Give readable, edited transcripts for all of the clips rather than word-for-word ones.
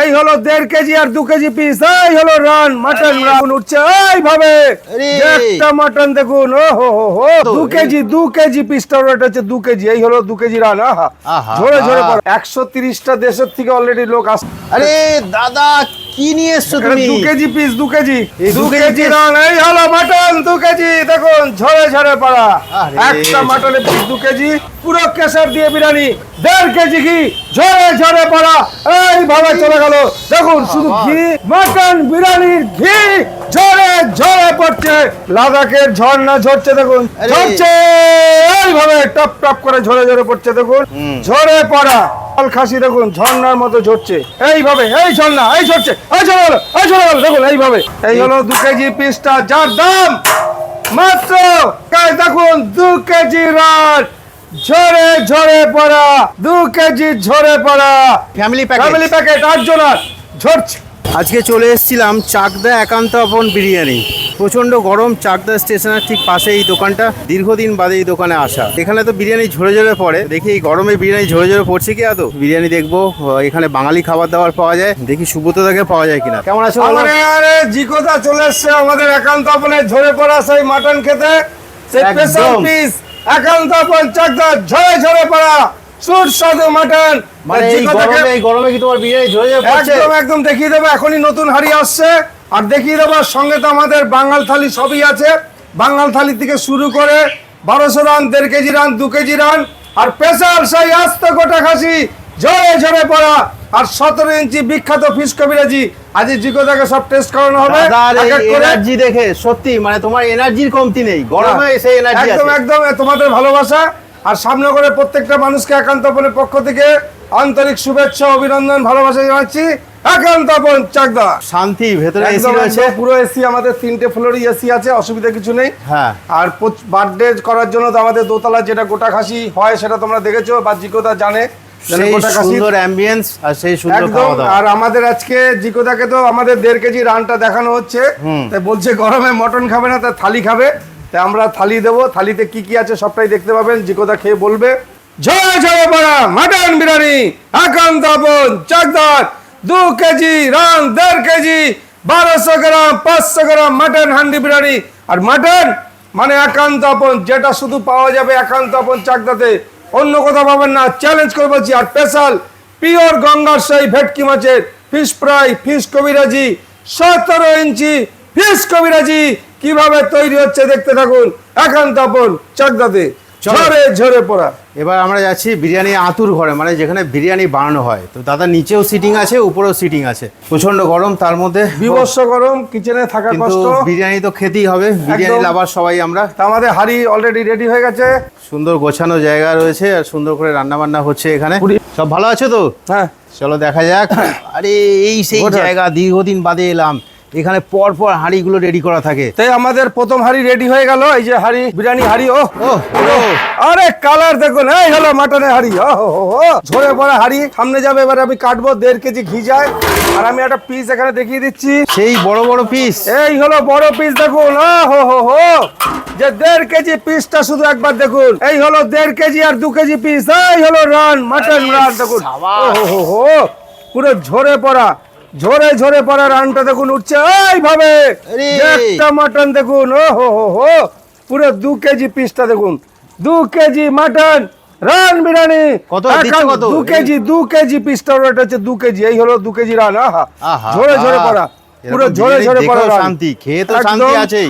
এই হলো 1.5 কেজি আর 2 KG piece. এই হলো রান মাটন রান উঠছে এইভাবে। একটা মাটন দেখুন, ও হো হো হো, 2 কেজি পিসটা ওটা হচ্ছে 2 কেজি। এই হলো 2 কেজি রান। আহা, ঝরে ঝরে পড়ে। 130টা দেশের থেকে অলরেডি লোক আসছে। আরে দাদা কি নিয়ে এসছো তুমি? 2 কেজি পিস, 2 কেজি, এই 2 2 কেজি রান। এই হলো মাটন 2 কেজি দেখুন, ঝরে ঝরে পড়া। একটা মাটনের পিস 2 কেজি, পুরো কেশর দিয়ে বিরিয়ানি 1.5 কেজি ঘি, ঝরে ঝরে পড়া এইভাবে চলে গেল। দেখুন শুধু ঘি, মাটন বিরিয়ানির ঘি ঝরে ঝরে পড়ছে। লাদাখের ঝর্ণা ঝরছে দেখুন, ঝরছে এইভাবে টপ টপ করে ঝরে ঝরে পড়ছে। দেখুন ঝরে পড়া খাসি দেখুন ঝর্ণার মতো ঝরছে এইভাবে। এই ঝর্ণা এই ঝরছে, এই ঝরে গেল, এই ঝরে গেল দেখুন এইভাবে। এই হলো 2 কেজি পিসটা, যার দাম মাত্র দেখুন 2 কেজি রান ঝরে ঝরে পড়া। 2 কেজি ঝরে পড়া ফ্যামিলি প্যাকেট 8 জনার ঝরছে। আজকে চলে এসেছিলাম চাকদা একান্ত আপন বিরিয়ানি। প্রচন্ড গরম, চাকদা স্টেশনের ঠিক পাশে এই দোকানটা। দীর্ঘদিন বাদে এই দোকানে আসা। এখানে তো বিরিয়ানি ঝরে ঝরে পড়ে, দেখি এই গরমে বিরিয়ানি ঝরে ঝরে পড়ছে কি আদৌ। বিরিয়ানি দেখবো, এখানে বাঙালি খাবার দাবার পাওয়া যায়, দেখি সুব্রতদাকে পাওয়া যায় কিনা। কেমন আছো? আরে জিকোদা চলে এসছে আমাদের একান্ত আপনে ঝরে পড়া সেই মাটন খেতে। সেই স্পেশাল পিস একান্ত আপন চাকদা ঝরে ঝরে পড়া সুস্বাদু মাটন। মানে এই গরমে কি তোমার বিরিয়ানি ঝরে ঝরে পড়ছে? একদম একদম দেখিয়ে দেবো, এখনই নতুন হাড়ি আসছে আর দেখিয়ে দেবো। সঙ্গে তো আমাদের বাঙাল থালি সবই আছে। বাঙাল থালি থেকে শুরু করে 1200 রান, 1.5 কেজি রান, 2 কেজি রান, আর স্পেশাল সেই আস্ত গোটা খাসি ঝরে ঝরে পড়া, আর 17 ইঞ্চি বিখ্যাত ফিশ কবিরাজি। আজ জিকোদাকে সব টেস্ট করানো হবে এনার্জি দেখে সত্যি, মানে তোমার এনার্জির কমতি নেই, গরমে এসে এনার্জি আছে। একদম একদম তোমাদের ভালোবাসা আর সামনে করে প্রত্যেকটা মানুষকে একান্ত আপনের পক্ষ থেকে আন্তরিক শুভেচ্ছা, অভিনন্দন, ভালোবাসা জানাচ্ছি। একান্ত আপন চাকদা। শান্তি, ভেতরে এসি রয়েছে, পুরো এসি, আমাদের 3টে ফ্লোরই এসি আছে, অসুবিধা কিছু নেই। হ্যাঁ, আর বার্থডে করার জন্য তো আমাদের দোতলা যেটা গোটা খাসি হয় সেটা তোমরা দেখেছো বা জিকোদা জানে। সুন্দর অ্যাম্বিয়েন্স আর সেই সুন্দর খাওয়া দাওয়া। আর আমাদের আজকে জিকোদাকে তো আমাদের 1.5 কেজি রানটা দেখানো হচ্ছে, তাই বলছে গরমে মটন খাবে না, তাই থালি খাবে। তাই আমরা থালি দেবো, থালিতে কি কি আছে সবটাই দেখতে পাবেন, জিকোদা খেয়ে বলবে। ঝরে ঝরে পড়া মাটন বিরিয়ানি একান্ত আপন চাকদার 2 কেজি রান, 1.5 কেজি, 1200 গ্রাম, 500 গ্রাম মাটন হান্ডি বিরিয়ানি। আর মাটন মানে একান্ত আপন, যেটা শুধু পাওয়া যাবে একান্ত আপন চাকদাতে, অন্য কোথাও পাবেন না, চ্যালেঞ্জ করে বলছি। আর স্পেশাল পিওর গঙ্গার সেই ভেটকি মাছের ফিশ ফ্রাই, ফিশ কবিরাজি, 17 ইঞ্চি ফিশ কবিরাজি কিভাবে তৈরি হচ্ছে দেখতে থাকুন একান্ত আপন চাকদাতে ঝরে ঝরে পড়া। এবার আমরা যাচ্ছি বিরিয়ানি আতুর ঘরে, মানে যেখানে বিরিয়ানি বানানো হয়। তো দাদা নিচেও সিটিং আছে, উপরেও সিটিং আছে। প্রচন্ড গরম, তার মধ্যে বিভৎস গরম, কিচেনে থাকা কষ্ট। বিরিয়ানি তো খেতেই হবে, বিরিয়ানি লাভার সবাই আমরা। তা আমাদের হাড়ি অলরেডি রেডি হয়ে গেছে, সুন্দর গোছানো জায়গা রয়েছে আর সুন্দর করে রান্না বান্না হচ্ছে এখানে। সব ভালো আছে তো? হ্যাঁ, চলো দেখা যাক। আরে এই সেই জায়গা, দীর্ঘদিন বাদে এলাম। এখানে পর পর হাঁড়িগুলো রেডি করা থাকে। তাই আমাদের প্রথম হাড়ি রেডি হয়ে গেল। এই যে হাড়ি, বিরিয়ানি হাড়ি। ও আরে কালার দেখুন, এই হলো মাটনের হাড়ি। ঝরে পড়া হাড়ি সামনে যাবে। এবার আমি কাটবো, 1.5 কেজি ঘি যায়। আর আমি একটা পিস এখানে দেখিয়ে দিচ্ছি, সেই বড় বড় পিস। এই হলো বড় পিস দেখুন। যে 1.5 কেজি পিসটা শুধু একবার দেখুন। এই হলো 1.5 কেজি আর 2 কেজি পিস। এই হলো রান, মাটন রান দেখুন। পুরো ঝরে পড়া, ঝরে ঝরে পড়া রানটা দেখুন উঠছে এইভাবে। একটা মাটন দেখুন, পুরো 2 কেজি পিসটা দেখুন। 2 কেজি মাটন রান বিরিয়ানি। কত 2 কেজি পিসটা ওটা হচ্ছে 2 কেজি। এই হলো 2 কেজি রান। ঝরে ঝরে পড়া, পুরো ঝরে ঝরে পড়া রান। শান্তি, খেয়ে তো শান্তি আছেই,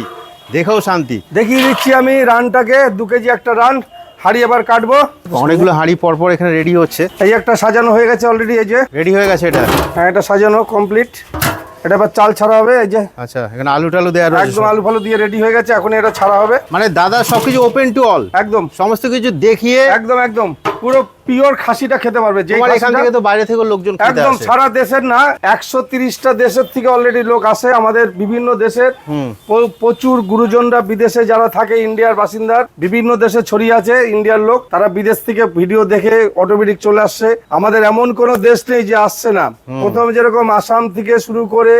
দেখেও শান্তি। দেখিয়ে দিচ্ছি আমি রানটাকে। 2 কেজি একটা রান। হাড়ি এবার কাটবো। অনেকগুলো হাঁড়ি পরপর এখানে রেডি হচ্ছে। এই একটা সাজানো হয়ে গেছে অলরেডি, এই যে রেডি হয়ে গেছে এটা। হ্যাঁ, এটা সাজানো কমপ্লিট। এটা এবার চাল ছাড়া হবে। এই যে আচ্ছা, এখানে আলু টালু দেওয়া রয়েছে, একদম আলু ফালু দিয়ে রেডি হয়ে গেছে। এখন এটা ছাড়া হবে। মানে দাদা সবকিছু ওপেন টু অল, একদম সমস্ত কিছু দেখিয়ে একদম একদম পুরো পিওর খাসিটা খেতে পারবে। যে এখান থেকে তো বাইরে থেকে লোকজন খেতে আসে। একদম সারা দেশের না, 130টা দেশের থেকে অলরেডি লোক আসে আমাদের, বিভিন্ন দেশের। প্রচুর গুরুজনরা বিদেশে যারা থাকে, ইন্ডিয়ার বাসিন্দার, বিভিন্ন দেশে ছড়িয়ে আছে ইন্ডিয়ার লোক। তারা বিদেশ থেকে ভিডিও দেখে অটোমেটিক চলে আসছে। আমাদের এমন কোনো দেশ নেই যে আসছে না। প্রথম যেরকম আসাম থেকে শুরু করে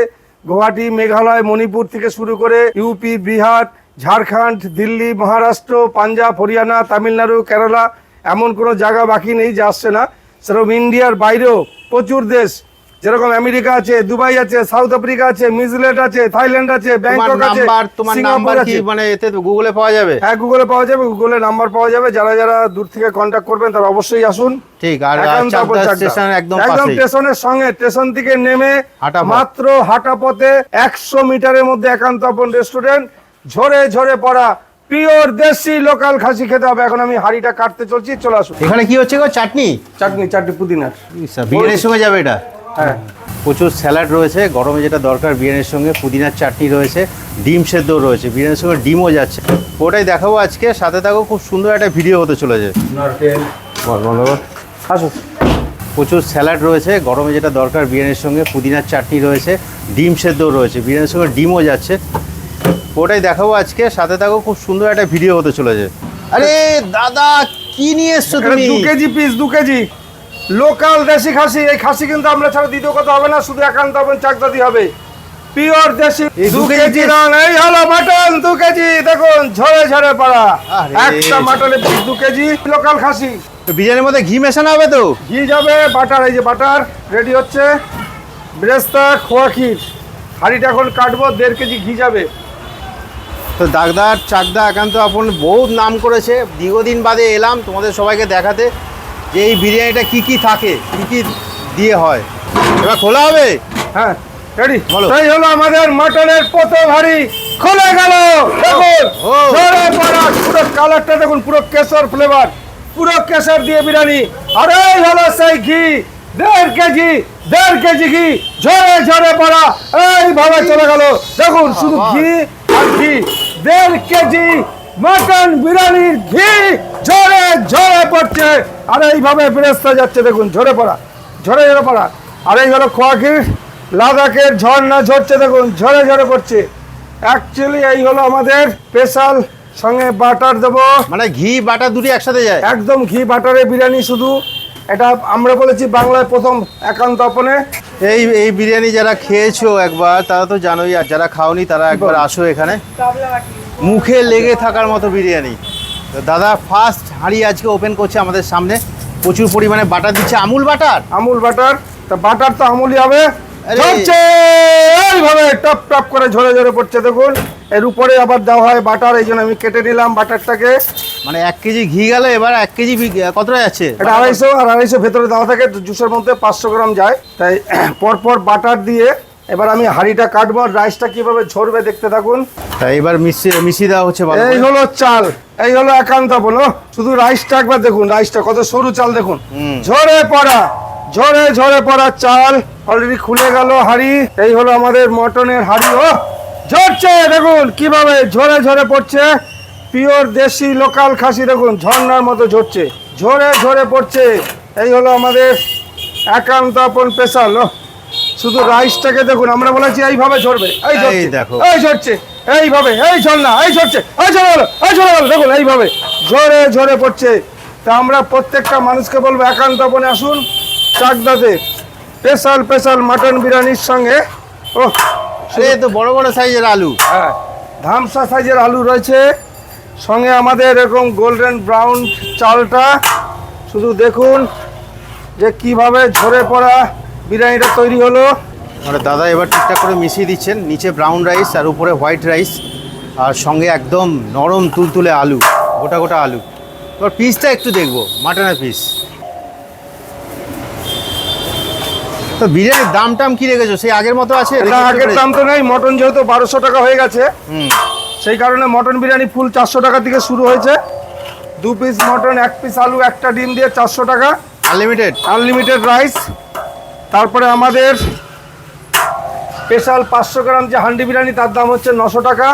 গুয়াহাটি, মেঘালয়, মণিপুর থেকে শুরু করে ইউপি, বিহার, ঝাড়খণ্ড, দিল্লি, মহারাষ্ট্র, পাঞ্জাব, হরিয়ানা, তামিলনাড়ু, কেরালা, এমন কোনো জায়গা বাকি নেই যে আসছে না। সেরকম ইন্ডিয়ার বাইরেও প্রচুর দেশ যেরকম আমেরিকা আছে, দুবাই আছে, সাউথ আফ্রিকা আছে, নিউজিল্যান্ড আছে, থাইল্যান্ড আছে, ব্যাংকক আছে, তোমার সিঙ্গাপুর নাম্বার কি আছে। মানে এতে গুগলে পাওয়া যাবে? হ্যাঁ, গুগলে পাওয়া যাবে, গুগলে নাম্বার পাওয়া যাবে। যারা যারা দূর থেকে কন্ট্যাক্ট করবেন তারা অবশ্যই আসুন। ঠিক। আর একান্ত চাকদা চাকদা। স্টেশন একদম একদম পাশেই। স্টেশনের সঙ্গে, স্টেশন থেকে নেমে হাঁটা পথ। মাত্র হাঁটা পথে 100 মিটারের মধ্যে একান্ত আপন রেস্টুরেন্ট। ঝরে ঝরে পড়া পিওর দেশি লোকাল খাসি খেতে হবে। এখন আমি হাঁড়িটা কাটতে চলছি, চলে আসুন। এখানে কি হচ্ছে গো? চাটনি? চাটনি পুদিনার। বিরিয়ানির সঙ্গে যাবে এটা? হ্যাঁ, প্রচুর স্যালাড রয়েছে, গরমে যেটা দরকার বিরিয়ানির সঙ্গে। পুদিনার চাটনি রয়েছে, ডিম সেদ্ধ রয়েছে, বিরিয়ানির সঙ্গে ডিমও যাচ্ছে। ওটাই দেখাবো আজকে, সাথে থাকো। খুব সুন্দর একটা ভিডিও হতে চলেছে। আসুন। প্রচুর স্যালাড রয়েছে, গরমে যেটা দরকার বিরিয়ানির সঙ্গে। পুদিনার চাটনি রয়েছে, ডিম সেদ্ধ রয়েছে, বিরিয়ানির সঙ্গে ডিমও যাচ্ছে। ওটাই দেখাবো আজকে, সাথে থাকো। খুব সুন্দর একটা ভিডিও হতে চলেছে। আরে দাদা, কি নিয়ে এসছো তুমি? 2 কেজি পিস, 2 কেজি লোকাল দেশি খাসি। এই খাসি কিন্তু আমরা ছাড়া দ্বিতীয় কথা হবে না, শুধু একান্ত আপন চাকদাতি হবে। পিওর দেশি এই 2 2 কেজি কেজি রান। এই হলো মাটন 2 কেজি, দেখুন ঝরে ঝরে পড়া। আরে। একটা মাটনের পিস 2 কেজি লোকাল খাসি। বিরিয়ানির মধ্যে ঘি মেশানো হবে তো? ঘি যাবে, বাটার, এই যে বাটার রেডি হচ্ছে। ব্রেস্তা, খোয়া ক্ষীর। হাঁড়িটা এখন কাটবো, 1.5 কেজি ঘি যাবে। তো দাগদার চাকদা একান্ত আপন বহুত নাম করেছে। দীর্ঘদিন বাদে এলাম তোমাদের সবাইকে দেখাতে যে এই বিরিয়ানিটা কি কি থাকে, কি কি দিয়ে হয়। এবার খোলা হবে? হ্যাঁ, রেডি। বলো। তাই হলো আমাদের মাটনের প্রথম হাঁড়ি খুলে গেল। দেখুন ও। ঝরে পড়া, পুরো কালারটা দেখুন, পুরো কেশর ফ্লেভার, পুরো কেশর দিয়ে বিরিয়ানি। আর এই হলো সেই ঘি, 1.5 কেজি ঘি ঝরে ঝরে পড়া এইভাবে চলে গেল। দেখুন শুধু ঘি আর ঘি, 1.5 কেজি মাটন বিরিয়ানির ঘি ঝরে ঝরে পড়ছে। আর এইভাবে বেরেস্তা যাচ্ছে, দেখুন ঝরে পড়া, ঝরে ঝরে পড়া। আর এই হলো খোয়া ক্ষীর, লাদাখের ঝর্ণা ঝরছে, দেখুন ঝরে ঝরে পড়ছে। অ্যাকচুয়ালি এই হলো আমাদের স্পেশাল, সঙ্গে বাটার দেবো। মানে ঘি বাটার দুটি একসাথে যায়? একদম ঘি বাটারে বিরিয়ানি শুধু। এটা আমরা বলেছি বাংলায় প্রথম একান্ত আপনে। এই এই বিরিয়ানি যারা খেয়েছো একবার তারা তো জানোই, আর যারা খাওনি তারা একবার আসো এখানে। মুখে লেগে থাকার মতো বিরিয়ানি। তো দাদা ফার্স্ট হাঁড়ি আজকে ওপেন করছে আমাদের সামনে। প্রচুর পরিমাণে বাটার দিচ্ছে, আমুল বাটার। আমুল বাটার, তা বাটার তো আমুলই হবে। আরে। ঝরছে এইভাবে টপ টপ করে ঝরে ঝরে পড়ছে, দেখুন। এর উপরে আবার দেওয়া হয় বাটার, এই জন্য আমি কেটে নিলাম বাটারটাকে। মানে 1 কেজি ঘি গেল, এবার 1 কেজি কতটা যাচ্ছে? এটা 250, আর 250 ভেতরে দেওয়া থাকে। জুসের মধ্যে 500 গ্রাম যায়, তাই পরপর বাটার দিয়ে এবার আমি হাঁড়িটা কাটবো। আর রাইসটা কিভাবে ঝরবে দেখতে থাকুন। তাই এবার মিশিয়ে দেওয়া হচ্ছে ভালো এই করে। হলো চাল, এই হলো একান্ত আপন। শুধু রাইসটা একবার দেখুন, রাইসটা কত সরু চাল দেখুন। ঝরে পড়া, ঝরে ঝরে পড়া চাল অলরেডি খুলে গেল হাঁড়ি। এই হলো আমাদের মটনের হাঁড়ি। ও ঝরছে, দেখুন কিভাবে ঝরে ঝরে পড়ছে। পিওর দেশি লোকাল খাসি, দেখুন ঝর্ণার মতো ঝরছে, ঝরে ঝরে পড়ছে। এই হলো আমাদের একান্ত আপন স্পেশাল। শুধু রাইসটাকে দেখুন, আমরা বলেছি এইভাবে ঝরবে, এই ঝরছে, দেখো। এই ঝরছে, এইভাবে, এই ঝর্ণা, এই ঝরছে, এই ঝরে গেল, এই ঝরে গেল, দেখুন এইভাবে ঝরে ঝরে পড়ছে। তা আমরা প্রত্যেকটা মানুষকে বলবো একান্ত আপনে আসুন চাকদাতে। স্পেশাল মাটন বিরিয়ানির সঙ্গে। ও আরে এ তো বড় বড় সাইজের আলু। হ্যাঁ, ধামসা সাইজের আলু রয়েছে, সঙ্গে আমাদের এরকম গোল্ডেন ব্রাউন চালটা। শুধু দেখুন যে কিভাবে ঝরে পড়া বিরিয়ানিটা তৈরি হলো। মানে দাদা এবার ঠিকঠাক করে মিশিয়ে দিচ্ছেন। নিচে ব্রাউন রাইস আর উপরে হোয়াইট রাইস, আর সঙ্গে একদম নরম তুলতুলে আলু, গোটা গোটা আলু। এবার পিসটা একটু দেখবো, মাটনের পিস। তো বিরিয়ানির দাম টাম কি রেখেছো? সেই আগের মতো আছে? না, আগের দাম তো নেই। মটন যেহেতু 1200 টাকা হয়ে গেছে, সেই কারণে মটন বিরিয়ানি ফুল 400 টাকা থেকে শুরু হয়েছে। 2 পিস মটন, 1 পিস আলু, 1টা ডিম দিয়ে 400 টাকা। আনলিমিটেড? Unlimited rice. তারপরে আমাদের স্পেশাল 500 গ্রাম যে হান্ডি বিরিয়ানি, তার দাম হচ্ছে 900 টাকা।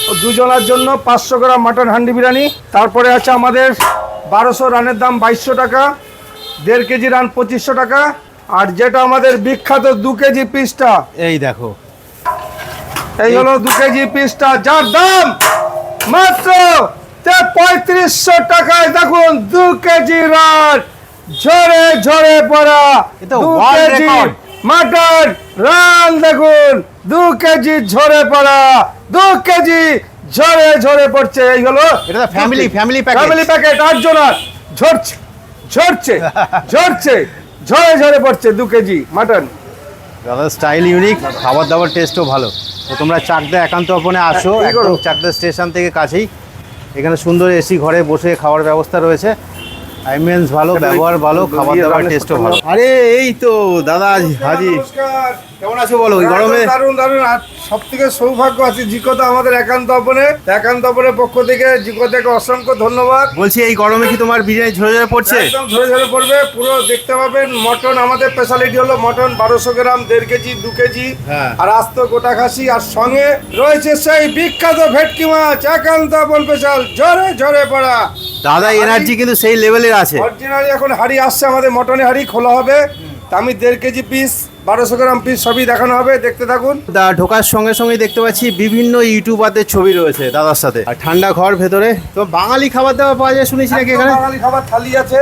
ও দুজনের জন্য 500 গ্রাম মাটন হান্ডি বিরিয়ানি। তারপরে আছে আমাদের 1200 রানের দাম 2200 টাকা। 1.5 কেজি রান 2500 টাকা। আর যেটা আমাদের বিখ্যাত 2 কেজি পিসটা, এই দেখো, এই হলো 2 কেজি পিসটা, যার দাম মাত্র 3500 টাকায়। দেখুন 2 কেজি রান ঝরে ঝরে পড়া, এটা 2 world KG record। Mutton run, দেখুন 2 কেজি ঝরে পড়া, 2 কেজি ঝরে ঝরে পড়ছে। এই হলো এটা তো ফ্যামিলি প্যাকেজ। Family packet, 8 জনার। ঝরছে ঝরছে ঝরছে, ঝরে ঝরে পড়ছে 2 কেজি মাটন। দাদার স্টাইল ইউনিক, খাবার দাবার টেস্টও ভালো। তো তোমরা চাকদা একান্ত অপনে আসো, এই করো। একদম চাকদা স্টেশন থেকে কাছেই। এখানে সুন্দর এসি ঘরে বসে খাওয়ার ব্যবস্থা রয়েছে, অ্যাম্বিয়েন্স ভালো, ব্যবহার ভালো, খাবার দাবার টেস্টও ভালো। আরে এই তো দাদা হাজি, নমস্কার। কেমন আছো বলো ওই গরমে? দারুণ দারুণ। আর সব থেকে সৌভাগ্য আছে জিকোদা আমাদের একান্ত অপনের পক্ষ থেকে জিকোদাকে অসংখ্য ধন্যবাদ। বলছি এই গরমে কি তোমার বিরিয়ানি ঝরে ঝরে পড়ছে? একদম ঝরে ঝরে পড়বে, পুরো দেখতে পাবেন। মটন আমাদের স্পেশালিটি হলো মটন 1200 গ্রাম, 1.5 কেজি, 2 কেজি, হ্যাঁ। আর আস্ত গোটা খাসি, আর সঙ্গে রয়েছে সেই বিখ্যাত ভেটকি মাছ, একান্ত আপন স্পেশাল, ঝরে ঝরে পড়া। দাদা এনার্জি কিন্তু সেই লেভেলের আছে। অরিজিনালি এখন হাড়ি আসছে আমাদের, মটনে হাড়ি খোলা হবে। তা আমি 1.5 কেজি পিস, 1200 গ্রাম পিস সবই দেখানো হবে, দেখতে থাকুন। ঢোকার সঙ্গে সঙ্গে দেখতে পাচ্ছি বিভিন্ন ইউটিউবারদের ছবি রয়েছে দাদার সাথে, আর ঠান্ডা ঘর ভেতরে। তো বাঙালি খাবার দাবার পাওয়া যায় শুনেছি নাকি একদম এখানে? বাঙালি খাবার থালি আছে।